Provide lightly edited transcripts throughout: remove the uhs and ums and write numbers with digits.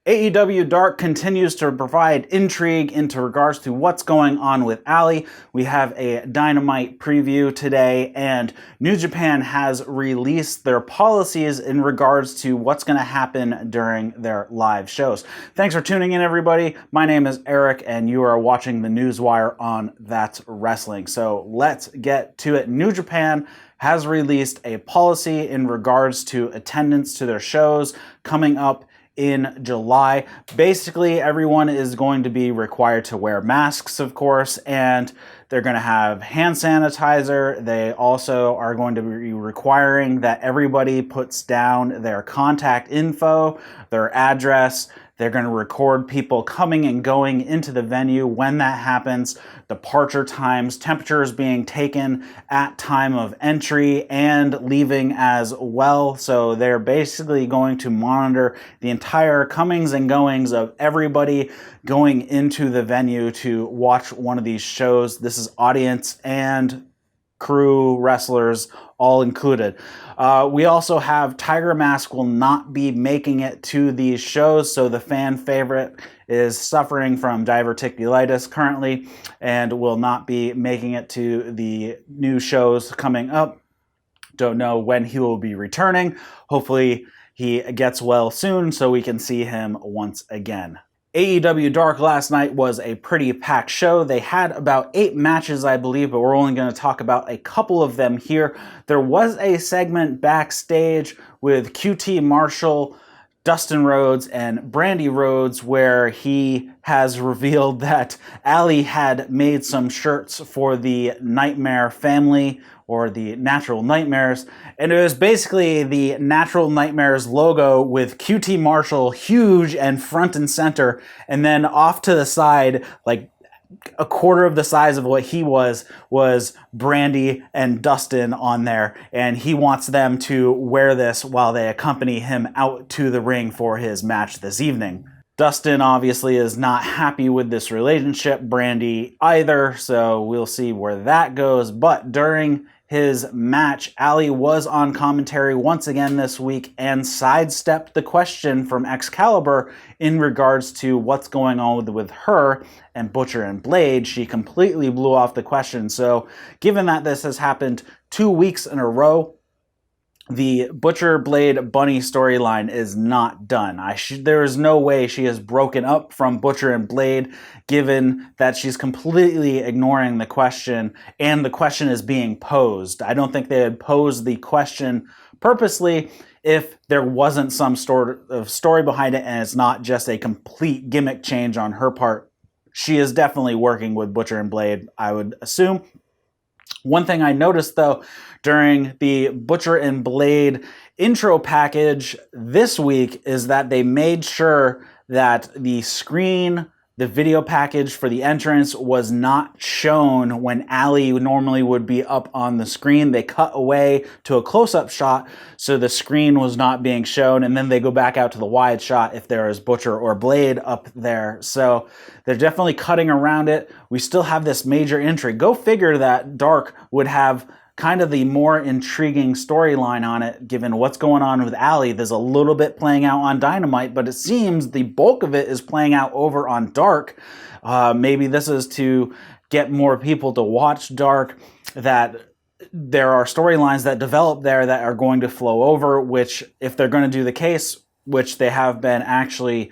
AEW Dark continues to provide intrigue into regards to what's going on with Allie. We have a Dynamite preview today, and New Japan has released their policies in regards to what's going to happen during their live shows. Thanks for tuning in, everybody. My name is Eric, and you are watching the Newswire on That's Wrestling. So let's get to it. New Japan has released a policy in regards to attendance to their shows coming up in July. Basically, everyone is going to be required to wear masks, of course, and they're going to have hand sanitizer. They also are going to be requiring that everybody puts down their contact info, their address. They're going to record people coming and going into the venue when that happens, departure times, temperatures being taken at time of entry and leaving as well. So they're basically going to monitor the entire comings and goings of everybody going into the venue to watch one of these shows. This is audience and crew, wrestlers, all included. We also have Tiger Mask will not be making it to these shows, so the fan favorite is suffering from diverticulitis currently and will not be making it to the new shows coming up. Don't know when he will be returning. Hopefully he gets well soon so we can see him once again. AEW Dark last night was a pretty packed show. They had about 8 matches, I believe, but we're only going to talk about a couple of them here. There was a segment backstage with QT Marshall, Dustin Rhodes, and Brandy Rhodes where he has revealed that Allie had made some shirts for the Nightmare family, or the Natural Nightmares, and it was basically the Natural Nightmares logo with QT Marshall huge and front and center, and then off to the side, like a quarter of the size of what he was Brandy and Dustin on there, and he wants them to wear this while they accompany him out to the ring for his match this evening. Dustin obviously is not happy with this relationship, Brandy either, so we'll see where that goes. But during his match, Allie was on commentary once again this week and sidestepped the question from Excalibur in regards to what's going on with her and Butcher and Blade. She completely blew off the question. So given that this has happened 2 weeks in a row, the Butcher Blade Bunny storyline is not done. There is no way she has broken up from Butcher and Blade, given that she's completely ignoring the question, and the question is being posed. I don't think they had posed the question purposely if there wasn't some sort of story behind it, and it's not just a complete gimmick change on her part. She is definitely working with Butcher and Blade, I would assume. One thing I noticed, though, during the Butcher and Blade intro package this week is that they made sure that the screen, the video package for the entrance, was not shown when Allie normally would be up on the screen. They cut away to a close-up shot, so the screen was not being shown, and then they go back out to the wide shot if there is Butcher or Blade up there. So they're definitely cutting around it. We still have this major intrigue. Go figure that Dark would have kind of the more intriguing storyline on it, given what's going on with Allie. There's a little bit playing out on Dynamite, but it seems the bulk of it is playing out over on Dark. Maybe this is to get more people to watch Dark, that there are storylines that develop there that are going to flow over, which, if they're going to do the case, which they have been actually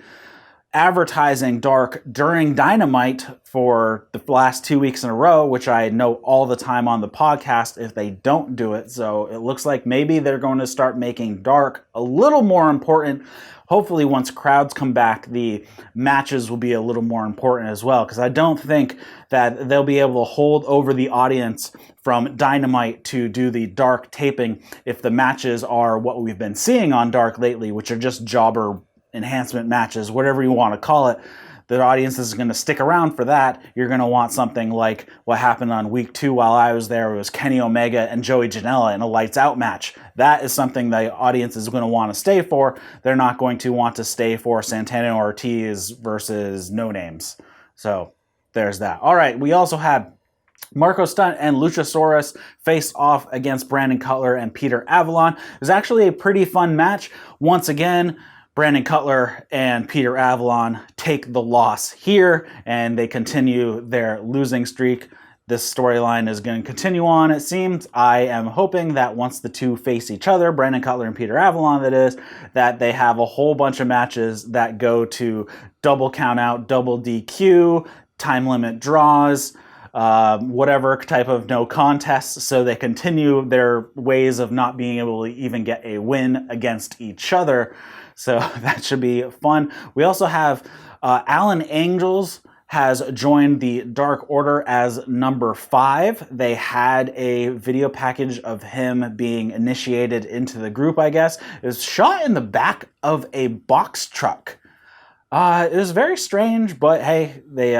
advertising Dark during Dynamite for the last 2 weeks in a row, which I know all the time on the podcast if they don't do it. So it looks like maybe they're going to start making Dark a little more important. Hopefully once crowds come back, the matches will be a little more important as well, because I don't think that they'll be able to hold over the audience from Dynamite to do the Dark taping if the matches are what we've been seeing on Dark lately, which are just jobber enhancement matches, whatever you want to call it. The audience is going to stick around for that. You're going to want something like what happened on week 2 while I was there. It was Kenny Omega and Joey Janela in a lights out match. That is something the audience is going to want to stay for. They're not going to want to stay for Santana Ortiz versus No Names. So there's that. All right, we also had Marco Stunt and Luchasaurus face off against Brandon Cutler and Peter Avalon. It was actually a pretty fun match. Once again, Brandon Cutler and Peter Avalon take the loss here, and they continue their losing streak. This storyline is going to continue on, it seems. I am hoping that once the two face each other, Brandon Cutler and Peter Avalon that is, that they have a whole bunch of matches that go to double count out, double DQ, time limit draws, whatever type of no contests, so they continue their ways of not being able to even get a win against each other. So that should be fun. We also have Alan Angels has joined the Dark Order as number 5. They had a video package of him being initiated into the group, I guess. It was shot in the back of a box truck. It was very strange, but hey, they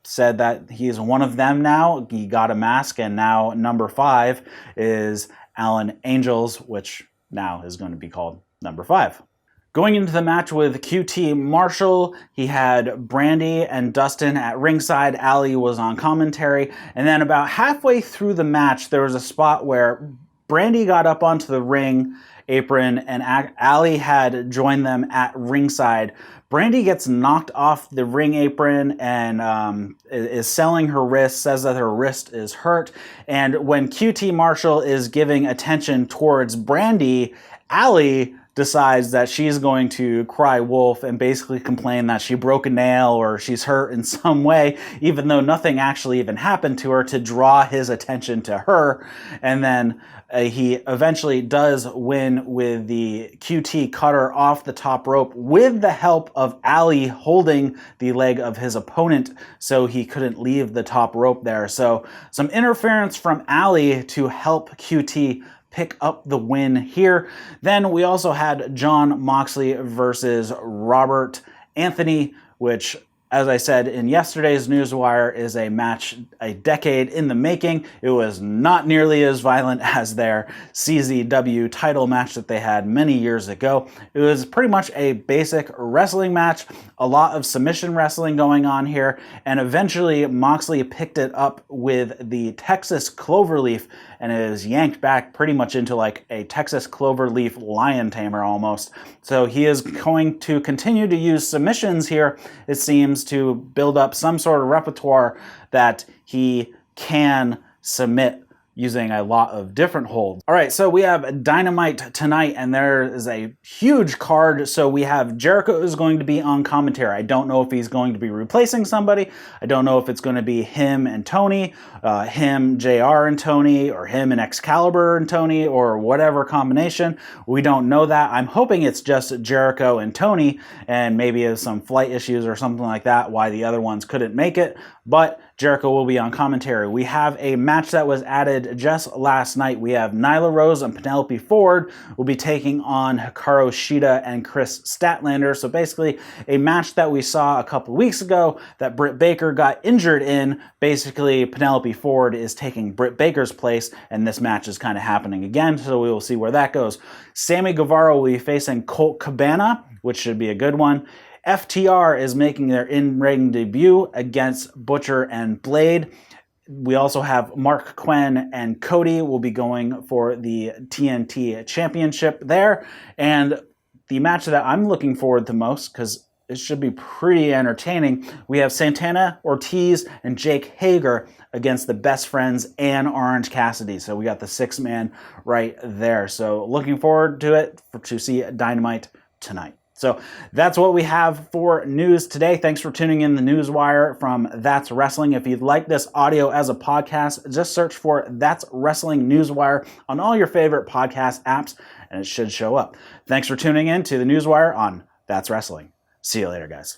said that he's one of them now. He got a mask, and now number 5 is Alan Angels, which now is going to be called number 5. Going into the match with QT Marshall, he had Brandy and Dustin at ringside. Allie was on commentary. And then about halfway through the match, there was a spot where Brandy got up onto the ring apron and Allie had joined them at ringside. Brandy gets knocked off the ring apron and is selling her wrist, says that her wrist is hurt. And when QT Marshall is giving attention towards Brandy, Allie decides that she's going to cry wolf and basically complain that she broke a nail or she's hurt in some way, even though nothing actually even happened to her, to draw his attention to her. And then he eventually does win with the QT cutter off the top rope with the help of Allie holding the leg of his opponent so he couldn't leave the top rope there. So some interference from Allie to help QT pick up the win here. Then we also had Jon Moxley versus Robert Anthony, which, as I said in yesterday's Newswire, is a match a decade in the making. It was not nearly as violent as their CZW title match that they had many years ago. It was pretty much a basic wrestling match, a lot of submission wrestling going on here, and eventually Moxley picked it up with the Texas Cloverleaf and it is yanked back pretty much into like a Texas Cloverleaf lion tamer almost. So he is going to continue to use submissions here, it seems, to build up some sort of repertoire that he can submit using a lot of different holds. All right, so we have Dynamite tonight, and there is a huge card. So we have Jericho is going to be on commentary. I don't know if he's going to be replacing somebody. I don't know if it's going to be him and Tony, him, JR and Tony, or him and Excalibur and Tony, or whatever combination. We don't know that. I'm hoping it's just Jericho and Tony, and maybe it's some flight issues or something like that, why the other ones couldn't make it. But Jericho will be on commentary. We have a match that was added just last night. We have Nyla Rose and Penelope Ford will be taking on Hikaru Shida and Chris Statlander. So basically a match that we saw a couple weeks ago that Britt Baker got injured in. Basically Penelope Ford is taking Britt Baker's place, and this match is kind of happening again. So we will see where that goes. Sammy Guevara will be facing Colt Cabana, which should be a good one. FTR is making their in-ring debut against Butcher and Blade. We also have Mark Quinn and Cody will be going for the TNT Championship there. And the match that I'm looking forward to most, because it should be pretty entertaining, we have Santana Ortiz and Jake Hager against the Best Friends and Orange Cassidy. So we got the 6-man right there. So looking forward to it, to see Dynamite tonight. So that's what we have for news today. Thanks for tuning in the Newswire from That's Wrestling. If you'd like this audio as a podcast, just search for That's Wrestling Newswire on all your favorite podcast apps, and it should show up. Thanks for tuning in to the Newswire on That's Wrestling. See you later, guys.